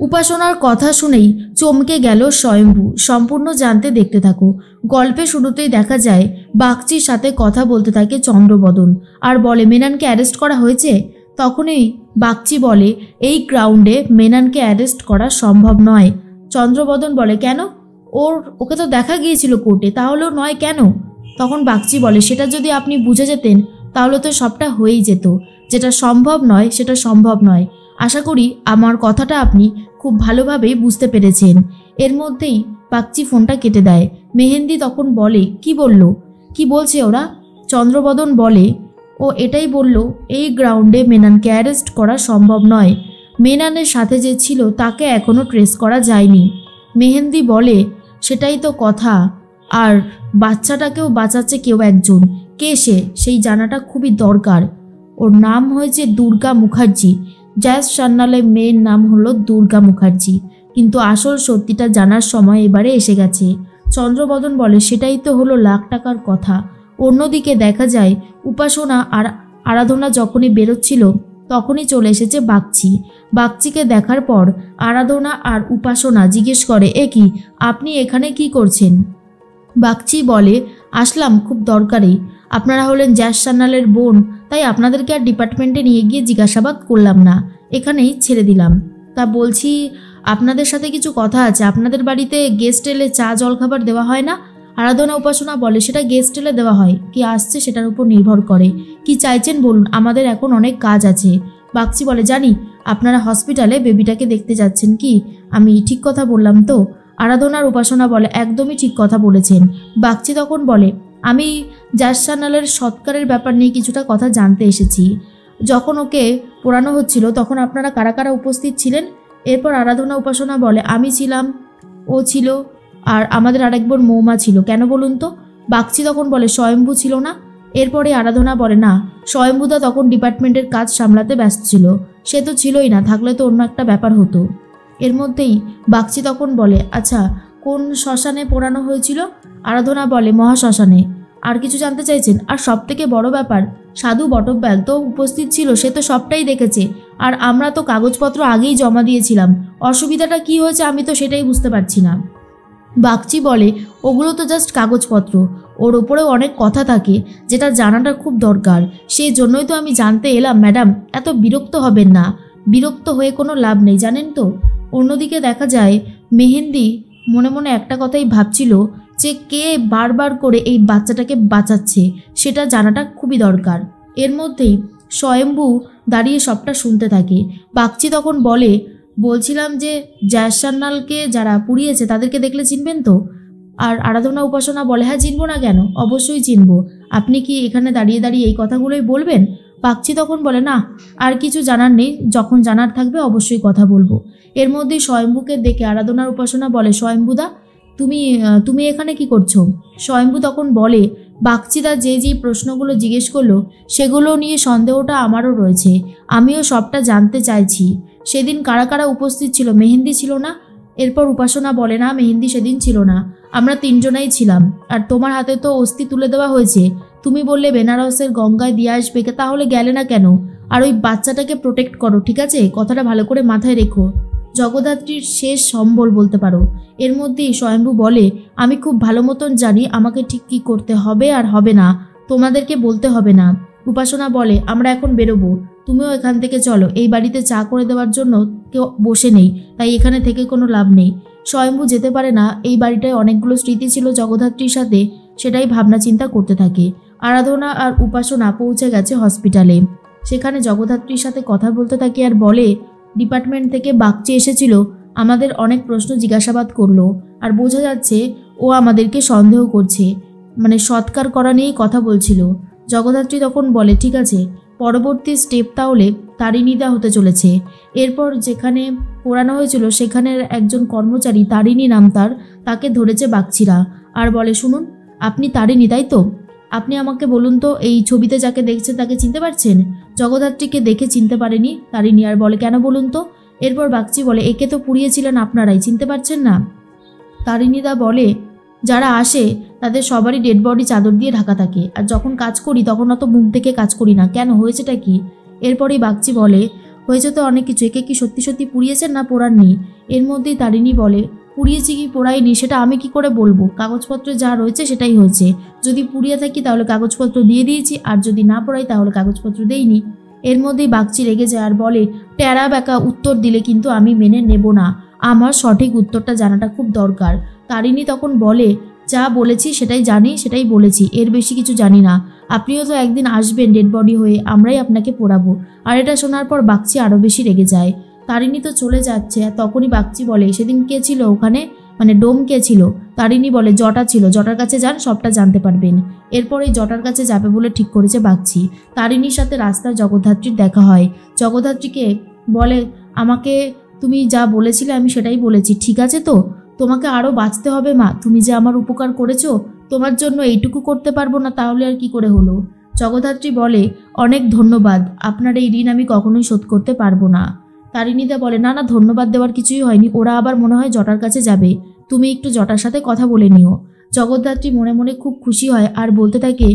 উপাসনার কথা শুনেই চমকে গেল স্বয়ম্ভু। সম্পূর্ণ জানতে দেখতে থাকো। গল্পে শুরুতেই দেখা যায় বাগচির সাথে কথা বলতে থাকে চন্দ্রবদন আর বলে মেনানকে অ্যারেস্ট করা হয়েছে। তখনই বাগচি বলে এই গ্রাউন্ডে মেনানকে অ্যারেস্ট করা সম্ভব নয়। চন্দ্রবদন বলে কেন? ওকে তো দেখা গিয়েছিল কোর্টে, তাহলেও নয় কেন? তখন বাগচি বলে সেটা যদি আপনি বুঝে যেতেন তাহলে তো সবটা হয়েই যেত। যেটা সম্ভব নয় সেটা সম্ভব নয়। আশা করি আমার কথাটা আপনি খুব ভালোভাবেই বুঝতে পেরেছেন। এর মধ্যেই বাগচি ফোনটা কেটে দেয়। মেহেন্দি তখন বলে কি বলছে ওরা? চন্দ্রবদন বলে ও এটাই বলল এই গ্রাউন্ডে মেনানকে অ্যারেস্ট করা সম্ভব নয়। মেনানের সাথে যে ছিল তাকে এখনও ট্রেস করা যায়নি। মেহেন্দি বলে সেটাই তো কথা, আর বাচ্চাটাকেও বাঁচাচ্ছে কেউ একজন। কে সে সেই জানাটা খুবই দরকার। ওর নাম হয়েছে দুর্গা মুখার্জি। জয় সান্যালের মেয়ের নাম হলো দুর্গা মুখার্জি। কিন্তু আসল সত্যিটা জানার সময় এবারে এসে গেছে। চন্দ্রবদন বলে সেটাই তো হলো লাখ টাকার কথা। অন্যদিকে দেখা যায় উপাসনা আর আরাধনা যখনই বেরোচ্ছিল তখনই চলে এসেছে বাগচি। বাগচিকে দেখার পর আরাধনা আর উপাসনা জিজ্ঞেস করে এ কি, আপনি এখানে কি করছেন? বাগচি বলে আসলাম খুব দরকারি। আপনারা হলেন জ্যাস সান্যালের বোন, তাই আপনাদেরকে আর ডিপার্টমেন্টে নিয়ে গিয়ে জিজ্ঞাসাবাদ করলাম না, এখানেই ছেড়ে দিলাম। তা বলছি আপনাদের সাথে কিছু কথা আছে। আপনাদের বাড়িতে গেস্ট এলে চা জলখাবার দেওয়া হয় না? আরাধনা উপাসনা বলে সেটা গেস্ট এলে দেওয়া হয়, কি আসছে সেটার উপর নির্ভর করে। কি চাইছেন বলুন, আমাদের এখন অনেক কাজ আছে। বাগচি বলে জানি আপনারা হসপিটালে বেবিটাকে দেখতে যাচ্ছেন, কি আমি ঠিক কথা বললাম তো? আরাধনার উপাসনা বলে একদমই ঠিক কথা বলেছেন। বাগচি তখন বলে আমি জ্যাস সান্যালের সৎকারের ব্যাপার নিয়ে কিছুটা কথা জানতে এসেছি। যখন ওকে পোড়ানো হচ্ছিল তখন আপনারা কারা কারা উপস্থিত ছিলেন? এরপর আরাধনা উপাসনা বলে আমি ছিলাম, ও ছিল, আর আমাদের আরেক বোন মৌমা ছিল। কেন বলুন তো? বাগচি তখন বলে স্বয়ম্ভু ছিল না? এরপরে আরাধনা বলে না, স্বয়ম্ভুদা তখন ডিপার্টমেন্টের কাজ সামলাতে ব্যস্ত ছিল, সে তো ছিলই না, থাকলে তো অন্য একটা ব্যাপার হতো। এর মধ্যেই বাগচি তখন বলে আচ্ছা কোন শ্মশানে পোড়ানো হয়েছিল? আরাধনা বলে মহাশ্মশানে। আর কিছু জানতে চাইছেন? আর সব থেকে বড় ব্যাপার সাধু বটব্যাল তো উপস্থিত ছিল, সে তো সবটাই দেখেছে। আর আমরা তো কাগজপত্র আগেই জমা দিয়েছিলাম, অসুবিধাটা কি হয়েছে আমি তো সেটাই বুঝতে পারছি না। বাগচি বলে ওগুলো তো জাস্ট কাগজপত্র, ওর ওপরেও অনেক কথা থাকে যেটা জানাটা খুব দরকার, সেই জন্যই তো আমি জানতে এলাম। ম্যাডাম এত বিরক্ত হবেন না, বিরক্ত হয়ে কোনো লাভ নেই জানেন তো। অন্যদিকে দেখা যায় মেহেন্দি মনে মনে একটা কথাই ভাবছিল যে কে বারবার করে এই বাচ্চাটাকে বাঁচাচ্ছে সেটা জানাটা খুবই দরকার। এর মধ্যেই স্বয়ম্ভু দাঁড়িয়ে সবটা শুনতে থাকে। বাগচি তখন বলছিলাম যে জয় সান্যালকে যারা পুড়িয়েছে তাদেরকে দেখলে চিনবেন তো? আর আরাধনা উপাসনা বলে হ্যাঁ চিনবো না কেন, অবশ্যই চিনবো। আপনি কি এখানে দাঁড়িয়ে দাঁড়িয়ে এই কথাগুলোই বলবেন? বাগচি তখন বলে না, আর কিছু জানার নেই, যখন জানার থাকবে অবশ্যই কথা বলবো। এর মধ্যেই স্বয়ম্ভুকে দেখে আরাধনার উপাসনা বলে স্বয়ম্ভুদা তুমি এখানে কি করছো? স্বয়ম্ভু তখন বলে বাগচিদা যে প্রশ্নগুলো জিজ্ঞেস করলো সেগুলো নিয়ে সন্দেহটা আমারও রয়েছে, আমিও সবটা জানতে চাইছি। সেদিন কারা কারা উপস্থিত ছিল? মেহেন্দি ছিল না? এরপর উপাসনা বলে না, মেহেন্দি সেদিন ছিল না, আমরা তিনজনাই ছিলাম। আর তোমার হাতে তো অস্থি তুলে দেওয়া হয়েছে, তুমি বললে বেনারসের গঙ্গায় দিয়ে আসবে, তাহলে গেলে না কেন? আর ওই বাচ্চাটাকে প্রোটেক্ট করো, ঠিক আছে? কথাটা ভালো করে মাথায় রেখো, জগদ্ধাত্রীর শেষ সম্বল বলতে পারো। এর মধ্যেই স্বয়ম্ভু বলে আমি খুব ভালো মতন জানি আমাকে ঠিক কী করতে হবে আর হবে না, তোমাদেরকে বলতে হবে না। উপাসনা বলে আমরা এখন বেরোবো, তুমিও এখান থেকে চলো, এই বাড়িতে চা করে দেওয়ার জন্য কেউ বসে নেই, তাই এখানে থেকে কোনো লাভ নেই। স্বয়ম্ভু যেতে পারে না, এই বাড়িটায় অনেকগুলো স্মৃতি ছিল জগদ্ধাত্রীর সাথে, সেটাই ভাবনা চিন্তা করতে থাকে। আরাধনা আর উপাসনা পৌঁছে গেছে হসপিটালে। সেখানে জগদ্ধাত্রীর সাথে কথা বলতে থাকে আর বলে ডিপার্টমেন্ট থেকে বাগচি এসেছিল, আমাদের অনেক প্রশ্ন জিজ্ঞাসাবাদ করলো, আর বোঝা যাচ্ছে ও আমাদেরকে সন্দেহ করছে, মানে সৎকার করা নিয়েই কথা বলছিল। জগদ্ধাত্রী তখন বলে ঠিক আছে, পরবর্তী স্টেপ তাহলে তারিণীদা হতে চলেছে। এরপর যেখানে পোড়ানো হয়েছিল সেখানের একজন কর্মচারী, তারিণী নাম তার, তাকে ধরেছে বাগচিরা আর বলে শুনুন আপনি তারিণী তাই তো? আপনি আমাকে বলুন তো এই ছবিতে যাকে দেখছেন তাকে চিনতে পারছেন? জগদ্ধাত্রীকে দেখে চিনতে পারেনি তারিণী, আর বলে কেন বলুন তো? এরপর বাগচি বলে একে তো পুড়িয়েছিলেন আপনারাই, চিনতে পারছেন না? তারিণীদা বলে যারা আসে তাদের সবারই ডেড বডি চাদর দিয়ে ঢাকা থাকে, আর যখন কাজ করি তখন অত মুখ দেখে কাজ করি না, কেন হয়েছেটা কি? এরপরেই বাগচি বলে হয়েছে তো অনেক কিছু, একে কি সত্যি সত্যি পুড়িয়েছেন না পোড়াননি? এর মধ্যেই তারিণী বলে, পুড়িয়েছি কি পোড়াইনি সেটা আমি কি করে বলবো, কাগজপত্রে যা রয়েছে সেটাই হয়েছে। যদি পুড়িয়ে থাকি তাহলে কাগজপত্র দিয়ে দিয়েছি, আর যদি না পোড়াই তাহলে কাগজপত্র দেইনি। এর মধ্যেই বাগচি রেগে যায় আর বলে, টেরা বেঁকা উত্তর দিলে কিন্তু আমি মেনে নেব না, আমার সঠিক উত্তরটা জানাটা খুব দরকার। তারিণী তখন বলে, যা বলেছি সেটাই জানি, সেটাই বলেছি, এর বেশি কিছু জানি না। আপনিও তো একদিন আসবেন ডেড বডি হয়ে, আমরাই আপনাকে পোড়াবো। আর এটা শোনার পর বাগচি আরও বেশি রেগে যায়। তারিণী তো চলে যাচ্ছে, আর তখনই বাগচি বলে, সেদিন কে ছিল ওখানে, মানে ডোম কে ছিল? তারিণী বলে, জটা ছিল, জটার কাছে যান, সবটা জানতে পারবেন। এরপর এই জটার কাছে যাবে বলে ঠিক করেছে বাগচি। তারিণীর সাথে রাস্তায় জগদ্ধাত্রীর দেখা হয়। জগদ্ধাত্রীকে বলে, আমাকে তুমি যা বলেছিলে আমি সেটাই বলেছি, ঠিক আছে তো? তোমাকে আরও বাঁচতে হবে মা, তুমি যে আমার উপকার করেছো, তোমার জন্য এইটুকু করতে পারবো না তাহলে আর কি করে হলো? জগদ্ধাত্রী বলে, অনেক ধন্যবাদ, আপনার এই ঋণ আমি কখনোই শোধ করতে পারবো না। তারিণীদা বলে, না না, ধন্যবাদ দেওয়ার কিছুই হয়নি, ওরা আবার মনে হয় জটার কাছে যাবে, তুমি একটু জটার সাথে কথা বলে নিও। জগদ্ধাত্রী মনে মনে খুব খুশি হয় আর বলতে থাকে,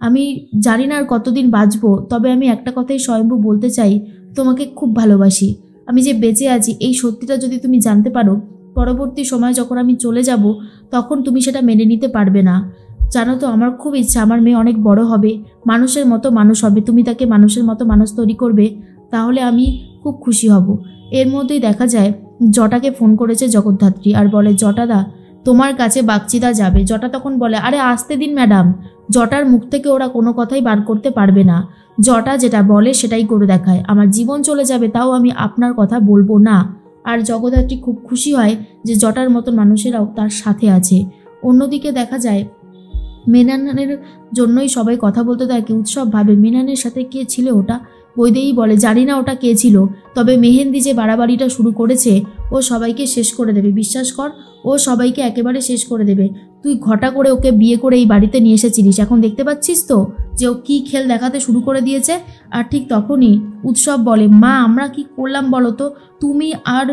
আমি জানি না আর কতদিন বাঁচবো, তবে আমি একটা কথাই স্বয়ম্ভু বলতে চাই, তোমাকে খুব ভালোবাসি। আমি যে বেঁচে আছি এই সত্যিটা যদি তুমি জানতে পারো, পরবর্তী সময় যখন আমি চলে যাব তখন তুমি সেটা মেনে নিতে পারবে না। জানো তো, আমার খুব ইচ্ছা আমার মেয়ে অনেক বড় হবে, মানুষের মতো মানুষ হবে, তুমি তাকে মানুষের মতো মানুষ তৈরি করবে, তাহলে আমি খুব খুশি হব। এর মধ্যেই দেখা যায় জটাকে ফোন করেছে জগদ্ধাত্রী আর বলে, জটাদা তোমার কাছে বাগচিদা যাবে। জটা তখন বলে, আরে আসতে দিন ম্যাডাম, জটার মুখ থেকে ওরা কোনো কথাই বার করতে পারবে না, জটা যেটা বলে সেটাই করে দেখায়, আমার জীবন চলে যাবে তাও আমি আপনার কথা বলবো না। আর জগদ্ধাত্রী খুব খুশি হয় যে জটার মতন মানুষেরাও তার সাথে আছে। অন্যদিকে দেখা যায় মেনানের জন্যই সবাই কথা বলতে থাকে। উৎসব ভাবে, মেনানের সাথে কে ছিল ওটা? বৈদেহী বলে, জানি না ওটা কে ছিল, তবে মেহেন্দি যে বাড়াবাড়িটা শুরু করেছে ও সবাইকে শেষ করে দেবে, বিশ্বাস কর, ও সবাইকে একেবারে শেষ করে দেবে। তুই ঘটা করে ওকে বিয়ে করে এই বাড়িতে নিয়ে এসেছিলিস, এখন দেখতে পাচ্ছিস তো যে ও কী খেল দেখাতে শুরু করে দিয়েছে। আর ঠিক তখনই উৎসব বলে, মা আমরা কি করলাম বলো তো, তুমি আর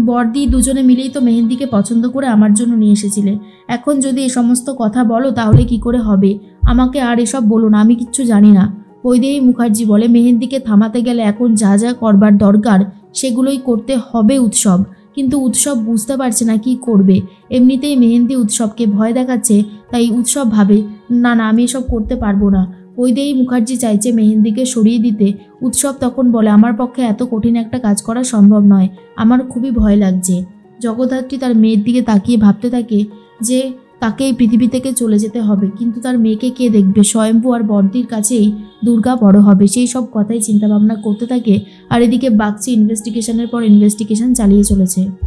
বড়দি দুজনে মিলেই তো মেহেন্দিকে পছন্দ করে আমার জন্য নিয়ে এসেছিলে, এখন যদি এই সমস্ত কথা বলো তাহলে কি করে হবে? আমাকে আর এসব বলো না, আমি কিচ্ছু জানি না। বৈদেহী মুখার্জি বলে, মেহেন্দিকে থামাতে গেলে এখন যা যা করবার দরকার সেগুলোই করতে হবে উৎসব, কিন্তু উৎসব বুঝতে পারছে না কি করবে। এমনিতেই মেহেন্দি উৎসবকে ভয় দেখাচ্ছে, তাই উৎসব ভাবে, না না আমি এসব করতে পারবো না। বৈদেহী মুখার্জি চাইছে মেহেন্দিকে সরিয়ে দিতে। উৎসব তখন বলে, আমার পক্ষে এত কঠিন একটা কাজ করা সম্ভব নয়, আমার খুবই ভয় লাগছে। জগদ্ধাত্রী তার মেয়ের দিকে তাকিয়ে ভাবতে থাকে যে তাকে এই পৃথিবী থেকে চলে যেতে হবে, কিন্তু তার মেয়েকে কে দেখবে? স্বয়ম্ভু আর বড়দির কাছেই দুর্গা বড় হবে, সেই সব কথাই চিন্তাভাবনা করতে থাকে। আর এদিকে বাগচি ইনভেস্টিগেশনের পর ইনভেস্টিগেশন চালিয়ে চলেছে।